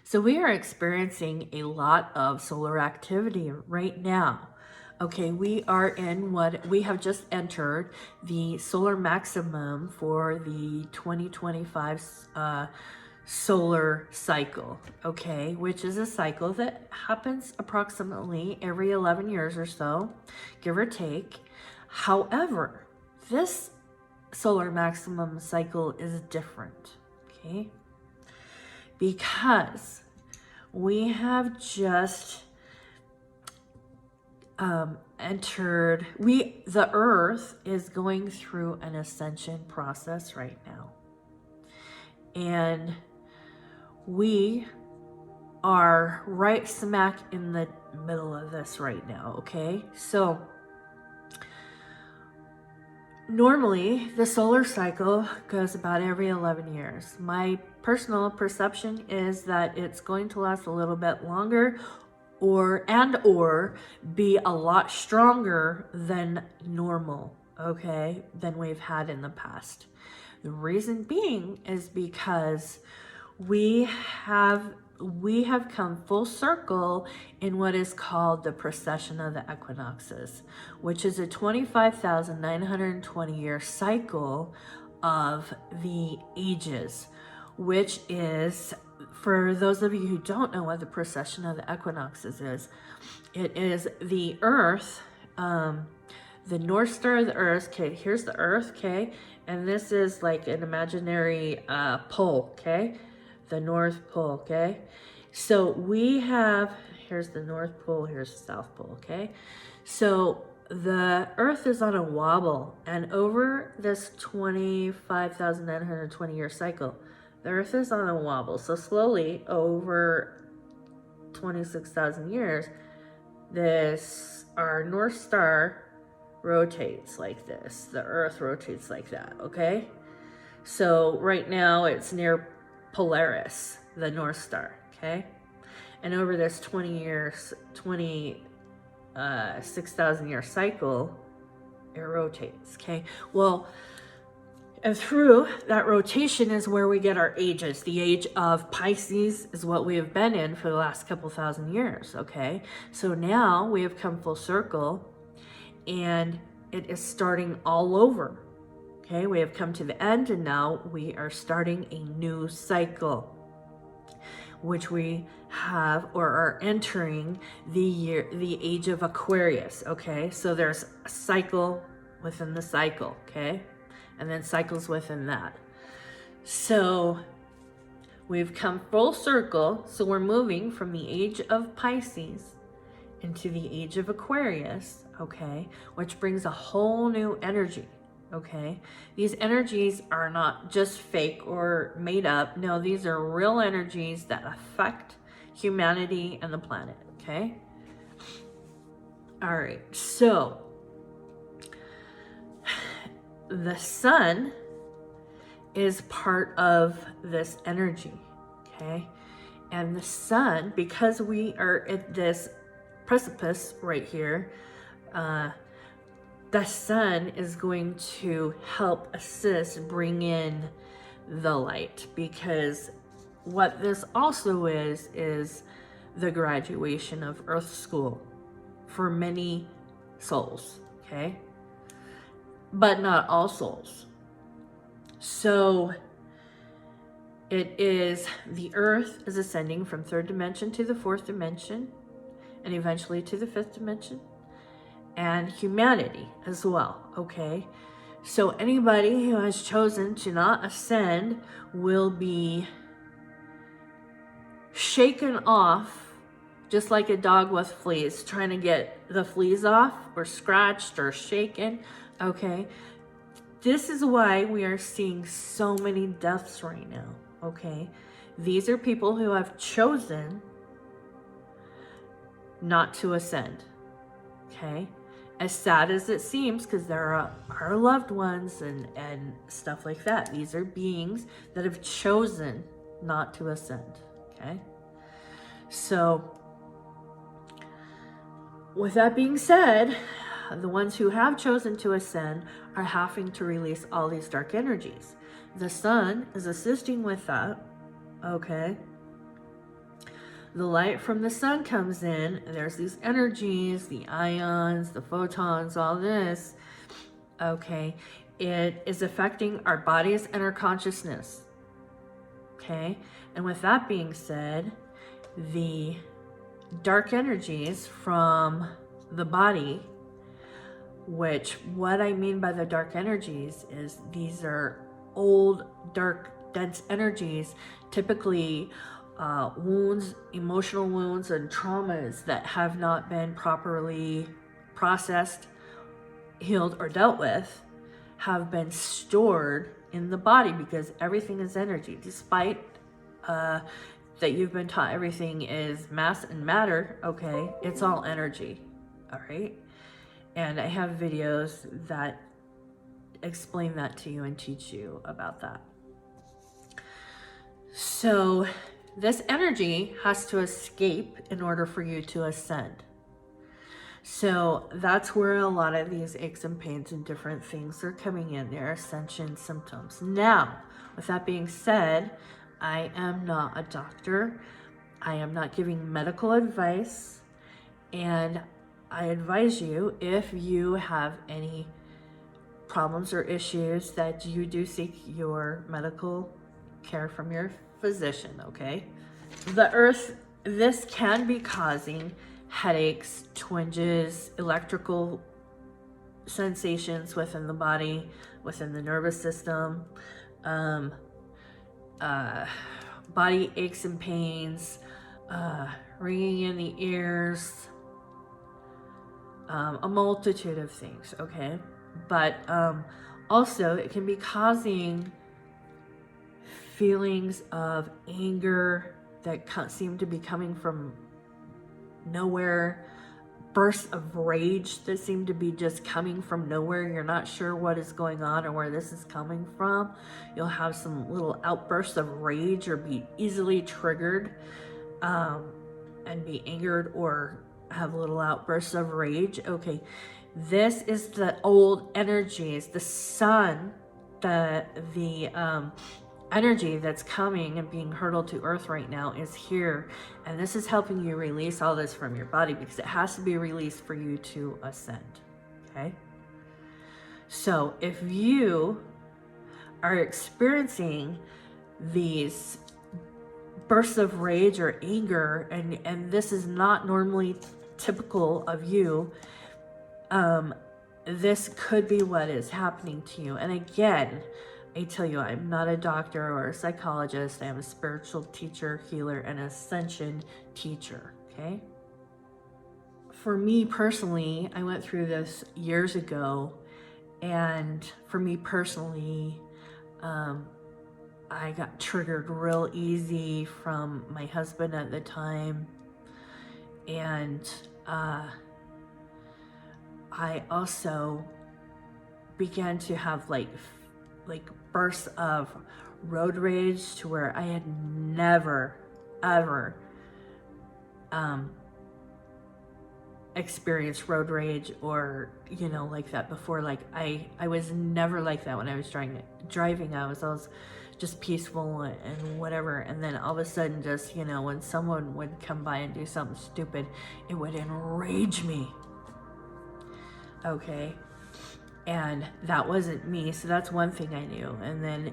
So we are experiencing a lot of solar activity right now. Okay, we are in what we have just entered the solar maximum for the 2025 solar cycle, okay, which is a cycle that happens approximately every 11 years or so, give or take. However, this solar maximum cycle is different, okay, because we have just entered, the earth is going through an ascension process right now, and we are right smack in the middle of this right now. Okay, so normally the solar cycle goes about every 11 years. My personal perception is that it's going to last a little bit longer or be a lot stronger than normal, okay, than we've had in the past. The reason being is because we have come full circle in what is called the precession of the equinoxes, which is a 25,920 year cycle of the ages, which is, for those of you who don't know what the precession of the equinoxes is, it is the earth, the North Star of the earth. Okay, here's the earth, okay, and this is like an imaginary pole, okay, the North Pole, okay. So we have, here's the North Pole, here's the South Pole, okay. So the earth is on a wobble, and over this 25,920 year cycle, the earth is on a wobble. So slowly over 26,000 years, our North Star rotates like this. The earth rotates like that, okay? So right now it's near Polaris, the North Star, okay? And over this 26,000 year cycle, it rotates, okay? Well, and through that rotation is where we get our ages. The age of Pisces is what we have been in for the last couple thousand years, okay? So now we have come full circle, and it is starting all over, okay? We have come to the end, and now we are starting a new cycle, which we have, or are entering the age of Aquarius, okay? So there's a cycle within the cycle, okay? And then cycles within that. So we've come full circle. So we're moving from the age of Pisces into the age of Aquarius, okay? Which brings a whole new energy, okay? These energies are not just fake or made up. No, these are real energies that affect humanity and the planet, okay? All right, so the sun is part of this energy, okay? And the sun, because we are at this precipice right here, the sun is going to help assist bring in the light, because what this also is the graduation of Earth School for many souls, okay? But not all souls. So it is, the earth is ascending from third dimension to the fourth dimension, and eventually to the fifth dimension, and humanity as well, okay? So anybody who has chosen to not ascend will be shaken off, just like a dog with fleas, trying to get the fleas off, or scratched or shaken, okay? This is why we are seeing so many deaths right now, okay? These are people who have chosen not to ascend, okay? As sad as it seems, because there are our loved ones and stuff like that. These are beings that have chosen not to ascend, okay? So, with that being said, the ones who have chosen to ascend are having to release all these dark energies. The sun is assisting with that, okay? the light from the sun comes in, and there's these energies, the ions, the photons, all this, okay, it is affecting our bodies and our consciousness, okay? And with that being said, the dark energies from the body, which what I mean by the dark energies is these are old, dark, dense energies, typically wounds, emotional wounds and traumas that have not been properly processed, healed, or dealt with, have been stored in the body, because everything is energy. Despite that you've been taught everything is mass and matter, okay, it's all energy, all right? And I have videos that explain that to you and teach you about that. So this energy has to escape in order for you to ascend. So that's where a lot of these aches and pains and different things are coming in, their ascension symptoms. Now, with that being said, I am not a doctor. I am not giving medical advice. And I advise you, if you have any problems or issues, that you do seek your medical care from your physician, okay? The earth, this can be causing headaches, twinges, electrical sensations within the body, within the nervous system, body aches and pains, ringing in the ears, a multitude of things, okay? But also it can be causing feelings of anger that seem to be coming from nowhere, bursts of rage that seem to be just coming from nowhere. You're not sure what is going on or where this is coming from. You'll have some little outbursts of rage or be easily triggered and be angered or have little outbursts of rage. Okay, this is the old energies, the sun, the energy that's coming and being hurled to earth right now is here, and this is helping you release all this from your body, because it has to be released for you to ascend. Okay, so if you are experiencing these bursts of rage or anger, and this is not normally typical of you, this could be what is happening to you. And again, I tell you, I'm not a doctor or a psychologist. I am a spiritual teacher, healer, and ascension teacher, okay? For me personally, I went through this years ago, and for me personally, I got triggered real easy from my husband at the time, and I also began to have like bursts of road rage, to where I had never ever experienced road rage or like that before. Like I was never like that when I was driving. I was always just peaceful and whatever, and then all of a sudden, just when someone would come by and do something stupid, it would enrage me. Okay, and that wasn't me. So that's one thing I knew. And then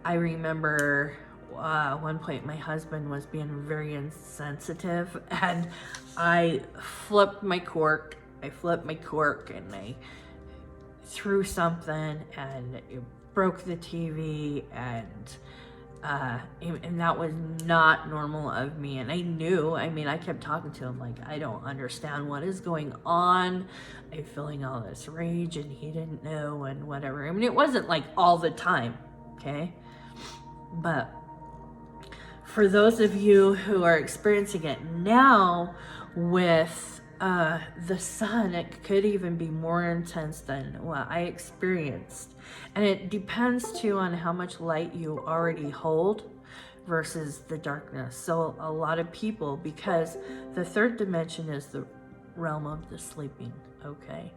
I remember one point my husband was being very insensitive, and I flipped my cork and I threw something, and it broke the TV, and that was not normal of me. And I knew, I kept talking to him like, I don't understand what is going on. I'm feeling all this rage, and he didn't know, and whatever. It wasn't like all the time, okay? But for those of you who are experiencing it now with the sun, it could even be more intense than what I experienced. And it depends too on how much light you already hold versus the darkness. So a lot of people, because the third dimension is the realm of the sleeping, okay?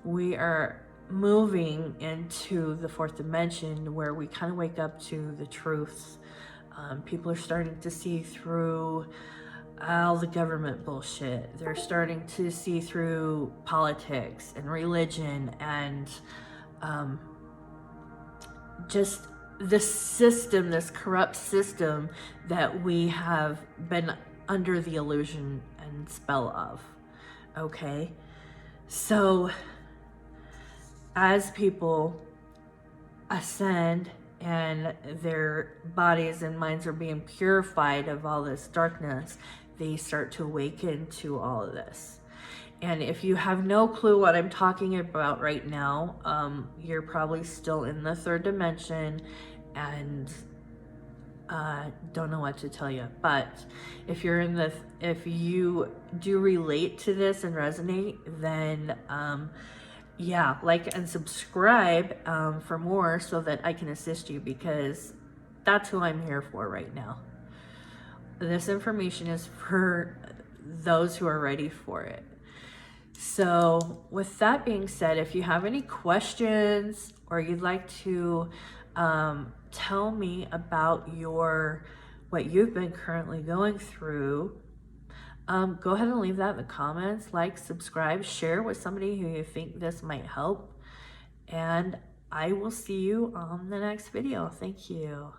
We are moving into the fourth dimension, where we kind of wake up to the truths. People are starting to see through all the government bullshit. They're starting to see through politics and religion and just this system, this corrupt system that we have been under the illusion and spell of. Okay? So, as people ascend and their bodies and minds are being purified of all this darkness, they start to awaken to all of this. And if you have no clue what I'm talking about right now, you're probably still in the third dimension and don't know what to tell you. But if you're in the, if you do relate to this and resonate, then yeah, like and subscribe for more so that I can assist you, because that's who I'm here for right now. This information is for those who are ready for it. So with that being said, if you have any questions or you'd like to tell me about what you've been currently going through, go ahead and leave that in the comments. Like, subscribe, share with somebody who you think this might help. And I will see you on the next video. Thank you.